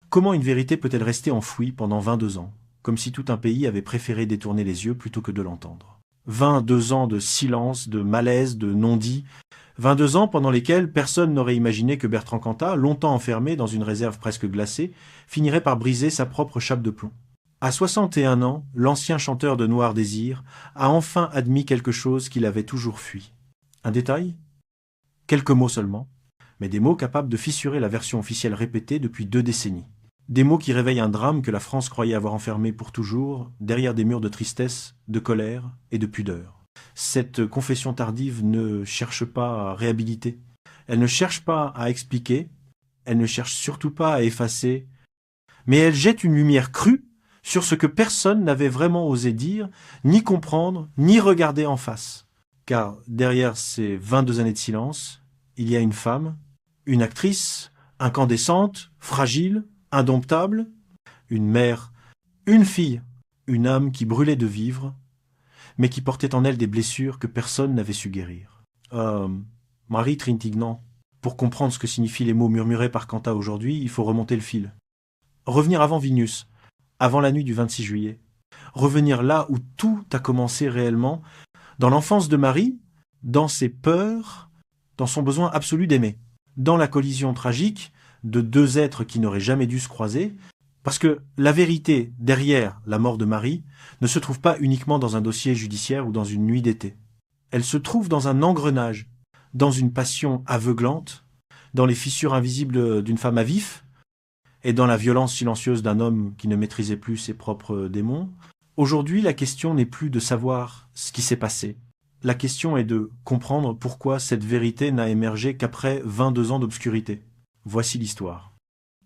Comment une vérité peut-elle rester enfouie pendant 22 ans, comme si tout un pays avait préféré détourner les yeux plutôt que de l'entendre? 22 ans de silence, de malaise, de non-dit, 22 ans pendant lesquels personne n'aurait imaginé que Bertrand Cantat, longtemps enfermé dans une réserve presque glacée, finirait par briser sa propre chape de plomb. À 61 ans, l'ancien chanteur de Noir Désir a enfin admis quelque chose qu'il avait toujours fui. Un détail? Quelques mots seulement, mais des mots capables de fissurer la version officielle répétée depuis 2 décennies. Des mots qui réveillent un drame que la France croyait avoir enfermé pour toujours derrière des murs de tristesse, de colère et de pudeur. Cette confession tardive ne cherche pas à réhabiliter, elle ne cherche pas à expliquer, elle ne cherche surtout pas à effacer, mais elle jette une lumière crue sur ce que personne n'avait vraiment osé dire, ni comprendre, ni regarder en face. Car derrière ces 22 années de silence, il y a une femme, une actrice, incandescente, fragile, indomptable, une mère, une fille, une âme qui brûlait de vivre, mais qui portait en elle des blessures que personne n'avait su guérir. Marie Trintignant, pour comprendre ce que signifient les mots murmurés par Cantat aujourd'hui, il faut remonter le fil. Revenir avant Vinus, avant la nuit du 26 juillet. Revenir là où tout a commencé réellement, dans l'enfance de Marie, dans ses peurs, dans son besoin absolu d'aimer, dans la collision tragique de 2 êtres qui n'auraient jamais dû se croiser, parce que la vérité derrière la mort de Marie ne se trouve pas uniquement dans un dossier judiciaire ou dans une nuit d'été. Elle se trouve dans un engrenage, dans une passion aveuglante, dans les fissures invisibles d'une femme à vif, et dans la violence silencieuse d'un homme qui ne maîtrisait plus ses propres démons. Aujourd'hui, la question n'est plus de savoir ce qui s'est passé. La question est de comprendre pourquoi cette vérité n'a émergé qu'après 22 ans d'obscurité. Voici l'histoire.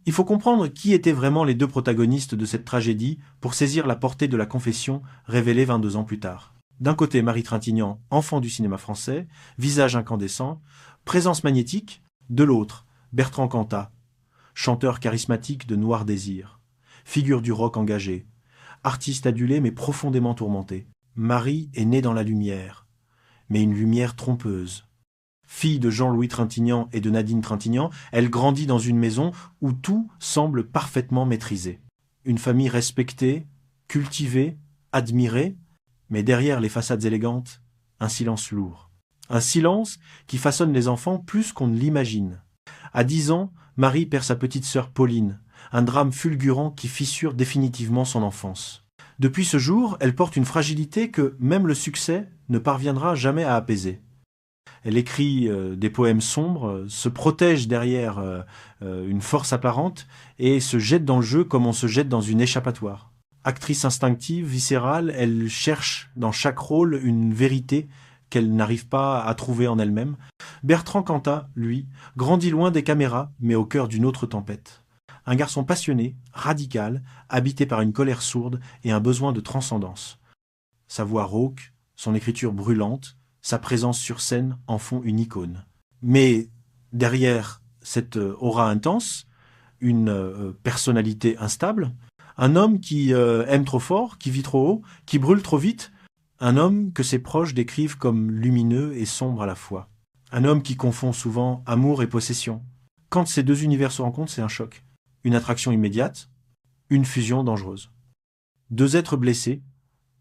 Il faut comprendre qui étaient vraiment les 2 protagonistes de cette tragédie pour saisir la portée de la confession révélée 22 ans plus tard. D'un côté, Marie Trintignant, enfant du cinéma français, visage incandescent, présence magnétique. De l'autre, Bertrand Cantat, chanteur charismatique de Noir Désir, figure du rock engagé, artiste adulé mais profondément tourmenté. Marie est née dans la lumière, mais une lumière trompeuse. Fille de Jean-Louis Trintignant et de Nadine Trintignant, elle grandit dans une maison où tout semble parfaitement maîtrisé. Une famille respectée, cultivée, admirée, mais derrière les façades élégantes, un silence lourd. Un silence qui façonne les enfants plus qu'on ne l'imagine. À 10 ans, Marie perd sa petite sœur Pauline, un drame fulgurant qui fissure définitivement son enfance. Depuis ce jour, elle porte une fragilité que même le succès ne parviendra jamais à apaiser. Elle écrit des poèmes sombres, se protège derrière une force apparente et se jette dans le jeu comme on se jette dans une échappatoire. Actrice instinctive, viscérale, elle cherche dans chaque rôle une vérité qu'elle n'arrive pas à trouver en elle-même. Bertrand Cantat, lui, grandit loin des caméras, mais au cœur d'une autre tempête. Un garçon passionné, radical, habité par une colère sourde et un besoin de transcendance. Sa voix rauque, son écriture brûlante, sa présence sur scène en font une icône. Mais derrière cette aura intense, une personnalité instable, un homme qui aime trop fort, qui vit trop haut, qui brûle trop vite, un homme que ses proches décrivent comme lumineux et sombre à la fois. Un homme qui confond souvent amour et possession. Quand ces 2 univers se rencontrent, c'est un choc. Une attraction immédiate, une fusion dangereuse. 2 êtres blessés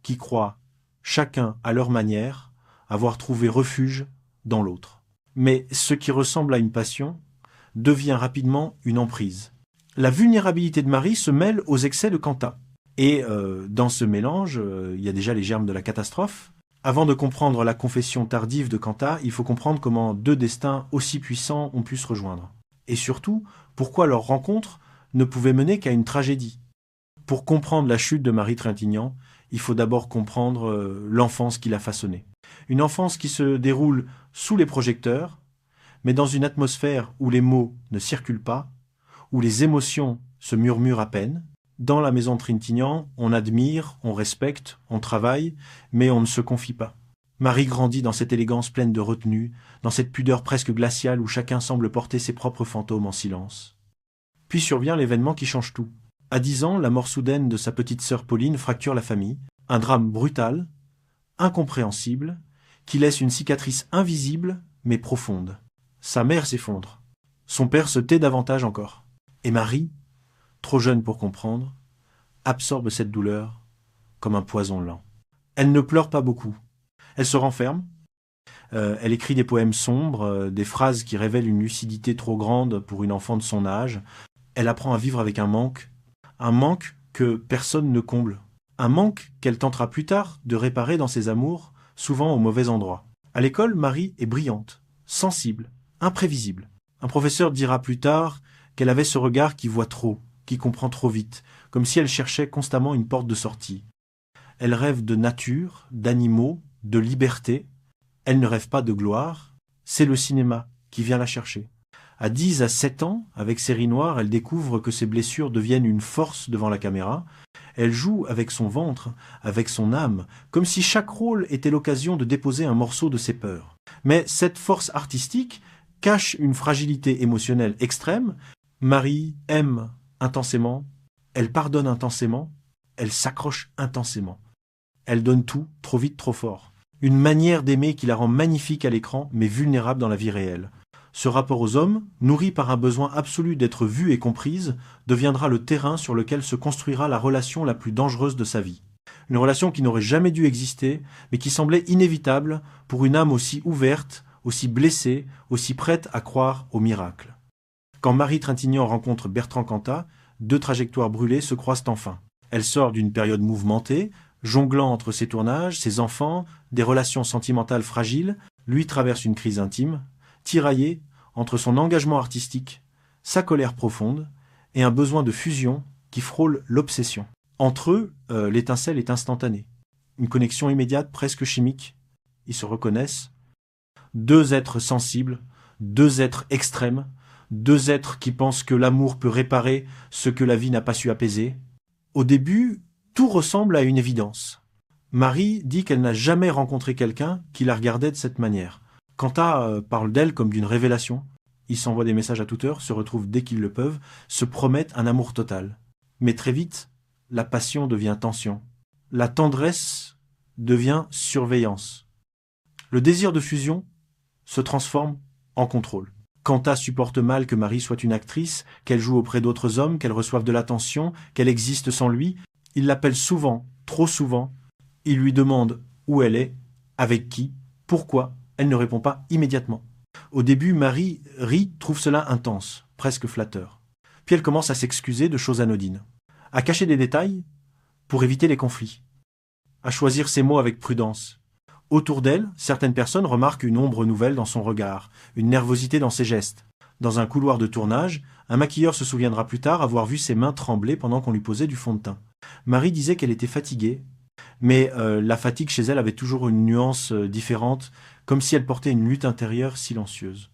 qui croient, chacun à leur manière, avoir trouvé refuge dans l'autre. Mais ce qui ressemble à une passion devient rapidement une emprise. La vulnérabilité de Marie se mêle aux excès de Cantat. Et dans ce mélange, il y a déjà les germes de la catastrophe. Avant de comprendre la confession tardive de Cantat, il faut comprendre comment 2 destins aussi puissants ont pu se rejoindre. Et surtout, pourquoi leur rencontre ne pouvait mener qu'à une tragédie. Pour comprendre la chute de Marie Trintignant, il faut d'abord comprendre l'enfance qui l'a façonnée. Une enfance qui se déroule sous les projecteurs, mais dans une atmosphère où les mots ne circulent pas, où les émotions se murmurent à peine. Dans la maison de Trintignant, on admire, on respecte, on travaille, mais on ne se confie pas. Marie grandit dans cette élégance pleine de retenue, dans cette pudeur presque glaciale où chacun semble porter ses propres fantômes en silence. Puis survient l'événement qui change tout. À 10 ans, la mort soudaine de sa petite sœur Pauline fracture la famille. Un drame brutal, incompréhensible, qui laisse une cicatrice invisible mais profonde. Sa mère s'effondre. Son père se tait davantage encore. Et Marie trop jeune pour comprendre, absorbe cette douleur comme un poison lent. Elle ne pleure pas beaucoup. Elle se renferme. Elle écrit des poèmes sombres, des phrases qui révèlent une lucidité trop grande pour une enfant de son âge. Elle apprend à vivre avec un manque que personne ne comble. Un manque qu'elle tentera plus tard de réparer dans ses amours, souvent au mauvais endroit. À l'école, Marie est brillante, sensible, imprévisible. Un professeur dira plus tard qu'elle avait ce regard qui voit trop, qui comprend trop vite, comme si elle cherchait constamment une porte de sortie. Elle rêve de nature, d'animaux, de liberté. Elle ne rêve pas de gloire. C'est le cinéma qui vient la chercher. À 10 à 7 ans, avec Série Noire, elle découvre que ses blessures deviennent une force devant la caméra. Elle joue avec son ventre, avec son âme, comme si chaque rôle était l'occasion de déposer un morceau de ses peurs. Mais cette force artistique cache une fragilité émotionnelle extrême. Marie aime intensément, elle pardonne intensément, elle s'accroche intensément. Elle donne tout, trop vite, trop fort. Une manière d'aimer qui la rend magnifique à l'écran, mais vulnérable dans la vie réelle. Ce rapport aux hommes, nourri par un besoin absolu d'être vue et comprise, deviendra le terrain sur lequel se construira la relation la plus dangereuse de sa vie. Une relation qui n'aurait jamais dû exister, mais qui semblait inévitable pour une âme aussi ouverte, aussi blessée, aussi prête à croire au miracle. Quand Marie Trintignant rencontre Bertrand Cantat, deux trajectoires brûlées se croisent enfin. Elle sort d'une période mouvementée, jonglant entre ses tournages, ses enfants, des relations sentimentales fragiles, lui traverse une crise intime, tiraillée entre son engagement artistique, sa colère profonde et un besoin de fusion qui frôle l'obsession. Entre eux, l'étincelle est instantanée. Une connexion immédiate, presque chimique. Ils se reconnaissent. Deux êtres sensibles, deux êtres extrêmes, deux êtres qui pensent que l'amour peut réparer ce que la vie n'a pas su apaiser. Au début, tout ressemble à une évidence. Marie dit qu'elle n'a jamais rencontré quelqu'un qui la regardait de cette manière. Cantat parle d'elle comme d'une révélation. Ils s'envoient des messages à toute heure, se retrouvent dès qu'ils le peuvent, se promettent un amour total. Mais très vite, la passion devient tension. La tendresse devient surveillance. Le désir de fusion se transforme en contrôle. Cantat supporte mal que Marie soit une actrice, qu'elle joue auprès d'autres hommes, qu'elle reçoive de l'attention, qu'elle existe sans lui. Il l'appelle souvent, trop souvent. Il lui demande où elle est, avec qui, pourquoi. Elle ne répond pas immédiatement. Au début, Marie rit, trouve cela intense, presque flatteur. Puis elle commence à s'excuser de choses anodines, à cacher des détails pour éviter les conflits, à choisir ses mots avec prudence. Autour d'elle, certaines personnes remarquent une ombre nouvelle dans son regard, une nervosité dans ses gestes. Dans un couloir de tournage, un maquilleur se souviendra plus tard avoir vu ses mains trembler pendant qu'on lui posait du fond de teint. Marie disait qu'elle était fatiguée, mais la fatigue chez elle avait toujours une nuance différente, comme si elle portait une lutte intérieure silencieuse.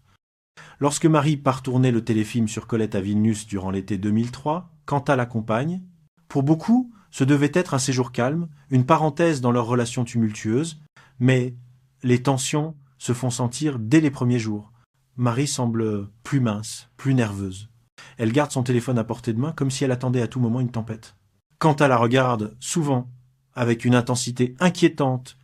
Lorsque Marie part tourner le téléfilm sur Colette à Vilnius durant l'été 2003, Cantat l'accompagne. Pour beaucoup, ce devait être un séjour calme, une parenthèse dans leur relation tumultueuse, mais les tensions se font sentir dès les premiers jours. Marie semble plus mince, plus nerveuse. Elle garde son téléphone à portée de main comme si elle attendait à tout moment une tempête. Cantat la regarde souvent avec une intensité inquiétante.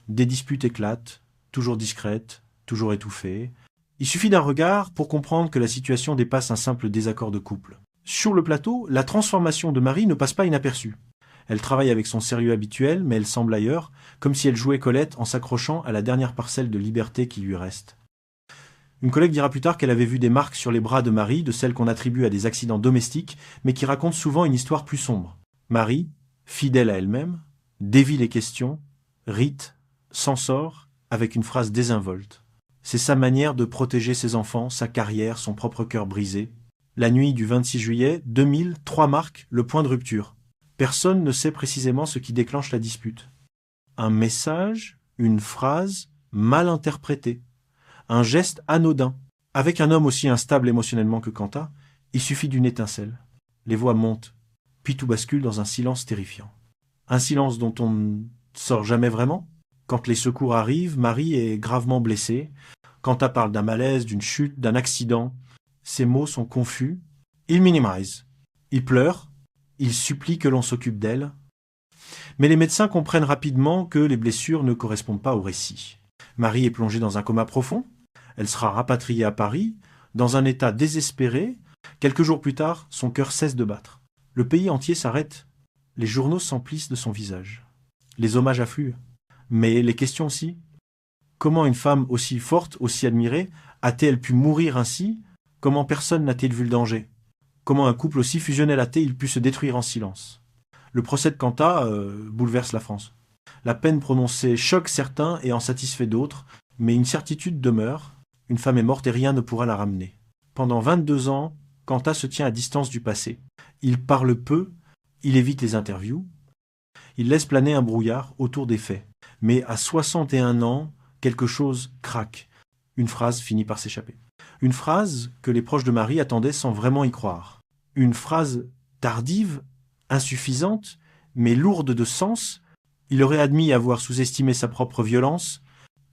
Des disputes éclatent, toujours discrètes, toujours étouffées. Il suffit d'un regard pour comprendre que la situation dépasse un simple désaccord de couple. Sur le plateau, la transformation de Marie ne passe pas inaperçue. Elle travaille avec son sérieux habituel, mais elle semble ailleurs, comme si elle jouait Colette en s'accrochant à la dernière parcelle de liberté qui lui reste. Une collègue dira plus tard qu'elle avait vu des marques sur les bras de Marie, de celles qu'on attribue à des accidents domestiques, mais qui racontent souvent une histoire plus sombre. Marie, fidèle à elle-même, dévie les questions, rite, s'en sort avec une phrase désinvolte. C'est sa manière de protéger ses enfants, sa carrière, son propre cœur brisé. La nuit du 26 juillet 2003 marque le point de rupture. Personne ne sait précisément ce qui déclenche la dispute. Un message, une phrase mal interprétée, un geste anodin. Avec un homme aussi instable émotionnellement que Cantat, il suffit d'une étincelle. Les voix montent, puis tout bascule dans un silence terrifiant. Un silence dont on ne sort jamais vraiment. Quand les secours arrivent, Marie est gravement blessée. Cantat parle d'un malaise, d'une chute, d'un accident. Ses mots sont confus. Il minimise. Il pleure. Il supplie que l'on s'occupe d'elle. Mais les médecins comprennent rapidement que les blessures ne correspondent pas au récit. Marie est plongée dans un coma profond. Elle sera rapatriée à Paris, dans un état désespéré. Quelques jours plus tard, son cœur cesse de battre. Le pays entier s'arrête. Les journaux s'emplissent de son visage. Les hommages affluent. Mais les questions aussi. Comment une femme aussi forte, aussi admirée, a-t-elle pu mourir ainsi? Comment personne n'a-t-il vu le danger? Comment un couple aussi fusionnel a-t-il pu se détruire en silence? Le procès de Cantat bouleverse la France. La peine prononcée choque certains et en satisfait d'autres, mais une certitude demeure, une femme est morte et rien ne pourra la ramener. Pendant 22 ans, Cantat se tient à distance du passé. Il parle peu, il évite les interviews, il laisse planer un brouillard autour des faits. Mais à 61 ans, quelque chose craque. Une phrase finit par s'échapper. Une phrase que les proches de Marie attendaient sans vraiment y croire. Une phrase tardive, insuffisante, mais lourde de sens. Il aurait admis avoir sous-estimé sa propre violence,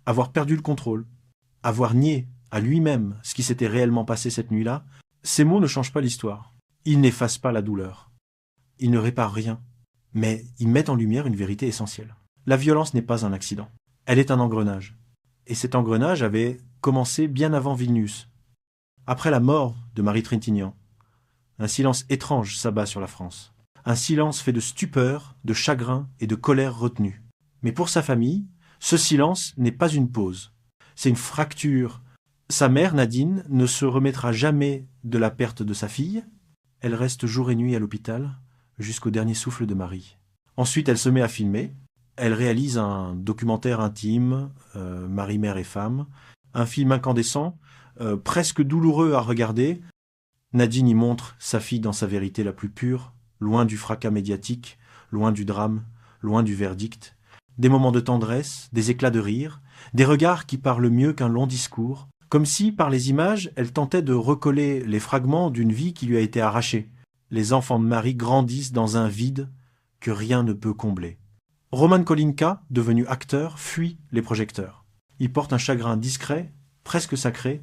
avoir perdu le contrôle, avoir nié à lui-même ce qui s'était réellement passé cette nuit-là. Ces mots ne changent pas l'histoire. Ils n'effacent pas la douleur. Ils ne réparent rien. Mais ils mettent en lumière une vérité essentielle. La violence n'est pas un accident. Elle est un engrenage. Et cet engrenage avait commencé bien avant Vilnius. Après la mort de Marie Trintignant, un silence étrange s'abat sur la France. Un silence fait de stupeur, de chagrin et de colère retenue. Mais pour sa famille, ce silence n'est pas une pause. C'est une fracture. Sa mère, Nadine, ne se remettra jamais de la perte de sa fille. Elle reste jour et nuit à l'hôpital, jusqu'au dernier souffle de Marie. Ensuite, elle se met à filmer. Elle réalise un documentaire intime, Marie, mère et femme. Un film incandescent, presque douloureux à regarder. Nadine y montre sa fille dans sa vérité la plus pure, loin du fracas médiatique, loin du drame, loin du verdict. Des moments de tendresse, des éclats de rire, des regards qui parlent mieux qu'un long discours, comme si, par les images, elle tentait de recoller les fragments d'une vie qui lui a été arrachée. Les enfants de Marie grandissent dans un vide que rien ne peut combler. Roman Kolinka, devenu acteur, fuit les projecteurs. Il porte un chagrin discret, presque sacré.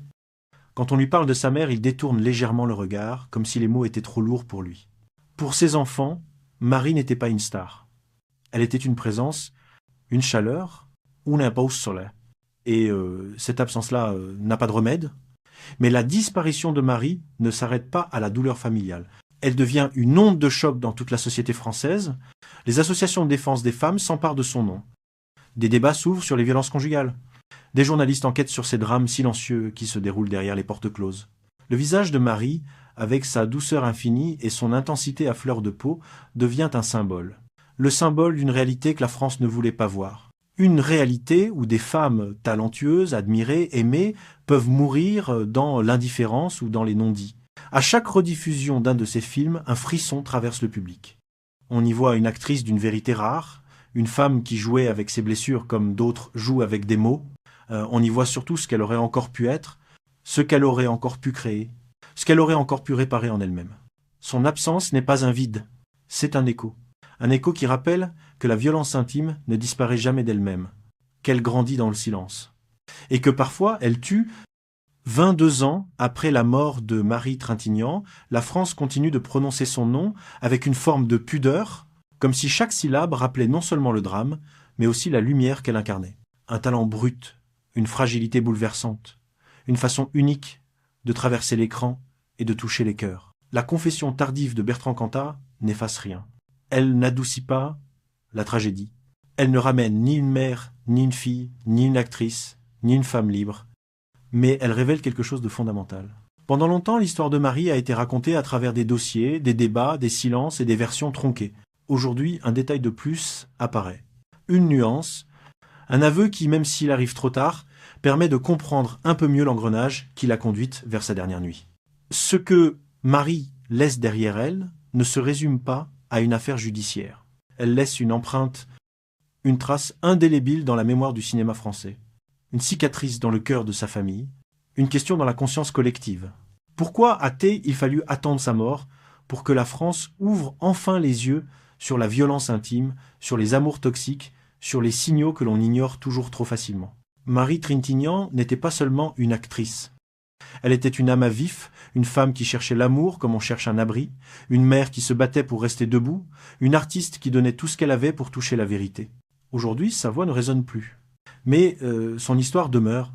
Quand on lui parle de sa mère, il détourne légèrement le regard, comme si les mots étaient trop lourds pour lui. Pour ses enfants, Marie n'était pas une star. Elle était une présence, une chaleur, una paus sole. Et cette absence-là n'a pas de remède. Mais la disparition de Marie ne s'arrête pas à la douleur familiale. Elle devient une onde de choc dans toute la société française. Les associations de défense des femmes s'emparent de son nom. Des débats s'ouvrent sur les violences conjugales. Des journalistes enquêtent sur ces drames silencieux qui se déroulent derrière les portes closes. Le visage de Marie, avec sa douceur infinie et son intensité à fleur de peau, devient un symbole. Le symbole d'une réalité que la France ne voulait pas voir. Une réalité où des femmes talentueuses, admirées, aimées, peuvent mourir dans l'indifférence ou dans les non-dits. À chaque rediffusion d'un de ces films, un frisson traverse le public. On y voit une actrice d'une vérité rare, une femme qui jouait avec ses blessures comme d'autres jouent avec des mots. On y voit surtout ce qu'elle aurait encore pu être, ce qu'elle aurait encore pu créer, ce qu'elle aurait encore pu réparer en elle-même. Son absence n'est pas un vide, c'est un écho. Un écho qui rappelle que la violence intime ne disparaît jamais d'elle-même, qu'elle grandit dans le silence. Et que parfois elle tue. 22 ans après la mort de Marie Trintignant, la France continue de prononcer son nom avec une forme de pudeur, comme si chaque syllabe rappelait non seulement le drame, mais aussi la lumière qu'elle incarnait. Un talent brut, une fragilité bouleversante, une façon unique de traverser l'écran et de toucher les cœurs. La confession tardive de Bertrand Cantat n'efface rien. Elle n'adoucit pas la tragédie. Elle ne ramène ni une mère, ni une fille, ni une actrice, ni une femme libre, mais elle révèle quelque chose de fondamental. Pendant longtemps, l'histoire de Marie a été racontée à travers des dossiers, des débats, des silences et des versions tronquées. Aujourd'hui, un détail de plus apparaît. Une nuance, un aveu qui, même s'il arrive trop tard, permet de comprendre un peu mieux l'engrenage qui l'a conduite vers sa dernière nuit. Ce que Marie laisse derrière elle ne se résume pas à une affaire judiciaire. Elle laisse une empreinte, une trace indélébile dans la mémoire du cinéma français. Une cicatrice dans le cœur de sa famille, une question dans la conscience collective. Pourquoi a-t-il fallu attendre sa mort pour que la France ouvre enfin les yeux sur la violence intime, sur les amours toxiques, sur les signaux que l'on ignore toujours trop facilement? Marie Trintignant n'était pas seulement une actrice. Elle était une âme à vif, une femme qui cherchait l'amour comme on cherche un abri, une mère qui se battait pour rester debout, une artiste qui donnait tout ce qu'elle avait pour toucher la vérité. Aujourd'hui, sa voix ne résonne plus. Mais son histoire demeure.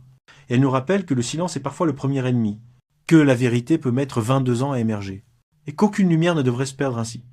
Et elle nous rappelle que le silence est parfois le premier ennemi, que la vérité peut mettre 22 ans à émerger, et qu'aucune lumière ne devrait se perdre ainsi.